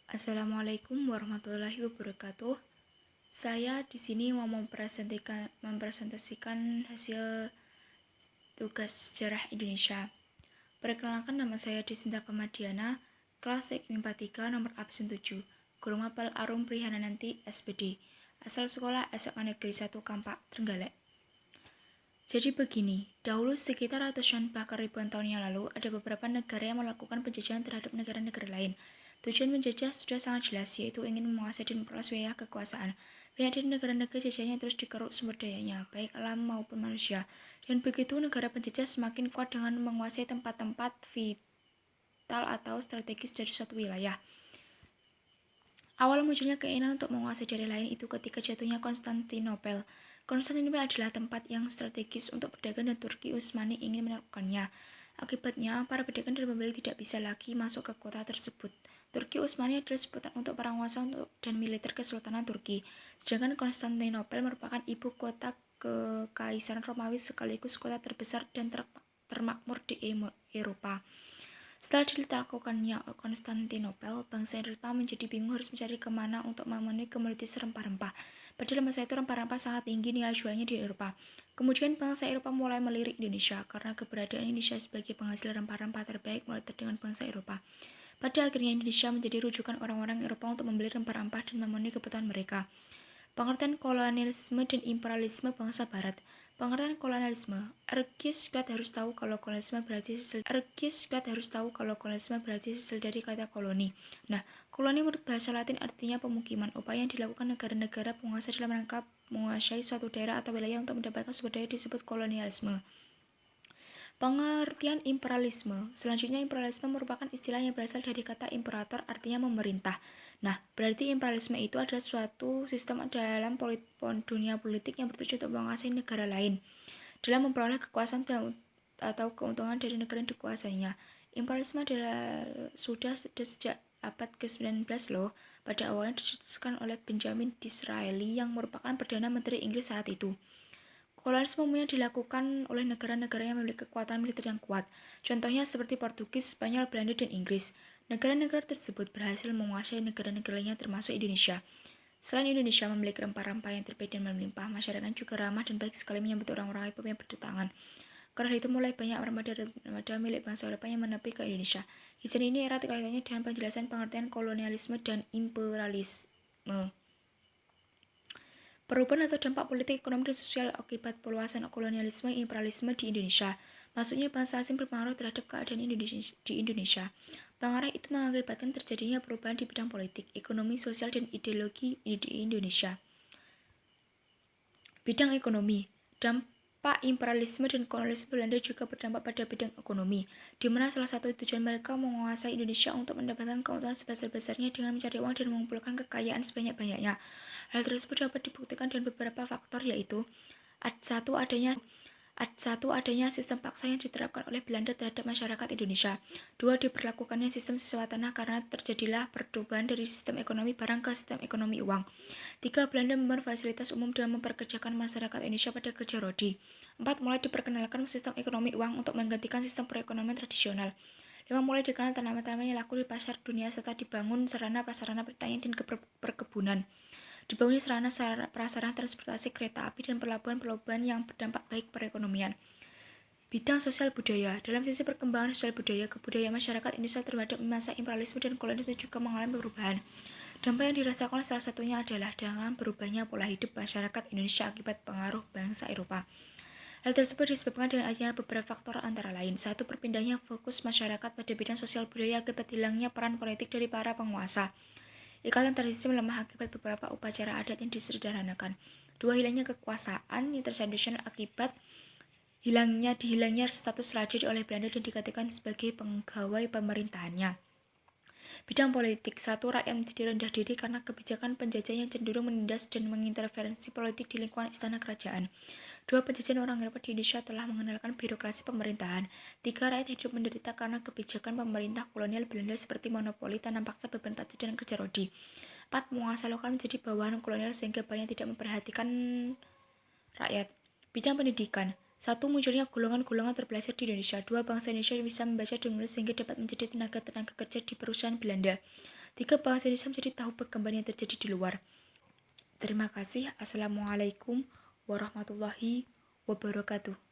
Assalamualaikum warahmatullahi wabarakatuh. Saya di sini mau mempresentasikan hasil tugas sejarah Indonesia. Perkenalkan, nama saya Desinta Pamadiana, kelas IPA 3 nomor absen 7, Guru Mapel Arum Prihananti SPD, asal sekolah SMA Negeri 1 Kampak, Trenggalek. Jadi begini, dahulu sekitar ratusan bahkan ribuan tahun yang lalu, ada beberapa negara yang melakukan penjajahan terhadap negara-negara lain. Tujuan menjajah sudah sangat jelas, yaitu ingin menguasai dan memperluas wilayah kekuasaan. Banyak dari negara-negara jajahnya terus dikeruk sumber dayanya, baik alam maupun manusia. Dan begitu negara penjajah semakin kuat dengan menguasai tempat-tempat vital atau strategis dari suatu wilayah. Awal munculnya keinginan untuk menguasai daerah lain itu ketika jatuhnya Konstantinopel. Konstantinopel adalah tempat yang strategis untuk berdagang dan Turki Utsmani ingin menaklukkannya. Akibatnya, para pedagang dan pembeli tidak bisa lagi masuk ke kota tersebut. Turki Utsmani adalah sebutan untuk penguasa dan militer Kesultanan Turki, sedangkan Konstantinopel merupakan ibu kota Kekaisaran Romawi sekaligus kota terbesar dan termakmur di Eropa. Setelah ditaklukkannya Konstantinopel, bangsa Eropa menjadi bingung harus mencari kemana untuk memenuhi komoditas rempah-rempah. Pada masa itu rempah-rempah sangat tinggi nilai jualnya di Eropa. Kemudian bangsa Eropa mulai melirik Indonesia karena keberadaan Indonesia sebagai penghasil rempah-rempah terbaik mulai terdengar bangsa Eropa. Pada akhirnya Indonesia menjadi rujukan orang-orang Eropa untuk membeli rempah-rempah dan memenuhi kebutuhan mereka. Pengertian kolonialisme dan imperialisme bangsa Barat. Pengertian kolonialisme, Archimedes harus tahu kalau kolonialisme berarti hasil dari kata koloni. Nah, koloni menurut bahasa Latin artinya pemukiman, upaya yang dilakukan negara-negara penguasa dalam rangka menguasai suatu daerah atau wilayah untuk mendapatkan sumber daya disebut kolonialisme. Pengertian imperialisme. Selanjutnya, imperialisme merupakan istilah yang berasal dari kata imperator, artinya memerintah. Nah, berarti imperialisme itu adalah suatu sistem dalam dunia politik yang bertujuan untuk menguasai negara lain dalam memperoleh kekuasaan atau keuntungan dari negara yang dikuasainya. Imperialisme sudah sejak abad ke-19 loh. Pada awalnya dicetuskan oleh Benjamin Disraeli yang merupakan Perdana Menteri Inggris saat itu. Kolonialisme umumnya dilakukan oleh negara-negara yang memiliki kekuatan militer yang kuat. Contohnya seperti Portugis, Spanyol, Belanda, dan Inggris. Negara-negara tersebut berhasil menguasai negara-negara lainnya termasuk Indonesia. Selain Indonesia memiliki rempah-rempah yang terbaik dan melimpah, masyarakat juga ramah dan baik sekali menyambut orang-orang Eropa yang berdatangan. Karena itu mulai banyak armada milik bangsa Eropa yang menepi ke Indonesia. Di sini ini erat kaitannya dengan penjelasan pengertian kolonialisme dan imperialisme. Perubahan atau dampak politik, ekonomi, dan sosial akibat perluasan kolonialisme imperialisme di Indonesia. Maksudnya bangsa asing berpengaruh terhadap keadaan di Indonesia. Pengaruh itu mengakibatkan terjadinya perubahan di bidang politik, ekonomi, sosial, dan ideologi di Indonesia. Bidang ekonomi. Dampak imperialisme dan kolonialisme Belanda juga berdampak pada bidang ekonomi, di mana salah satu tujuan mereka menguasai Indonesia untuk mendapatkan keuntungan sebesar-besarnya dengan mencari uang dan mengumpulkan kekayaan sebanyak-banyaknya. Hal tersebut dapat dibuktikan dengan beberapa faktor, yaitu satu, adanya sistem paksa yang diterapkan oleh Belanda terhadap masyarakat Indonesia. Dua, diberlakukannya sistem sewa tanah karena terjadilah perubahan dari sistem ekonomi barang ke sistem ekonomi uang. Tiga, Belanda memberi fasilitas umum dengan memperkerjakan masyarakat Indonesia pada kerja rodi. Empat, mulai diperkenalkan sistem ekonomi uang untuk menggantikan sistem perekonomian tradisional. Lima, mulai dikenal tanaman-tanaman yang laku di pasar dunia serta dibangun sarana-prasarana pertanian dan perkebunan. Dibangunnya sarana-prasarana transportasi kereta api dan pelabuhan-pelabuhan yang berdampak baik perekonomian. Bidang sosial budaya. Dalam sisi perkembangan sosial budaya, kebudayaan masyarakat Indonesia terhadap masa imperialisme dan kolonialisme juga mengalami perubahan. Dampak yang dirasakan salah satunya adalah dengan berubahnya pola hidup masyarakat Indonesia akibat pengaruh bangsa Eropa. Hal tersebut disebabkan dengan adanya beberapa faktor antara lain. Satu, perpindahannya fokus masyarakat pada bidang sosial budaya akibat hilangnya peran politik dari para penguasa. Ikatan tradisi melemah akibat beberapa upacara adat yang disederhanakan. Dua, hilangnya kekuasaan tradisional akibat hilangnya status raja oleh Belanda dan dikatakan sebagai pegawai pemerintahannya. Bidang politik. Satu, rakyat menjadi rendah diri karena kebijakan penjajah yang cenderung menindas dan mengintervensi politik di lingkungan istana kerajaan. Dua, penjajahan orang Eropa di Indonesia telah mengenalkan birokrasi pemerintahan. Tiga, rakyat hidup menderita karena kebijakan pemerintah kolonial Belanda seperti monopoli, tanam paksa, beban pajak, dan kerja rodi. Empat, penguasa lokal menjadi bawahan kolonial sehingga banyak tidak memperhatikan rakyat. Bidang pendidikan. Satu, munculnya golongan-golongan terpelajar di Indonesia. Dua, bangsa Indonesia bisa membaca dan menulis sehingga dapat menjadi tenaga kerja di perusahaan Belanda. Tiga bangsa Indonesia menjadi tahu perkembangan yang terjadi di luar. Terima kasih. Assalamualaikum warahmatullahi wabarakatuh.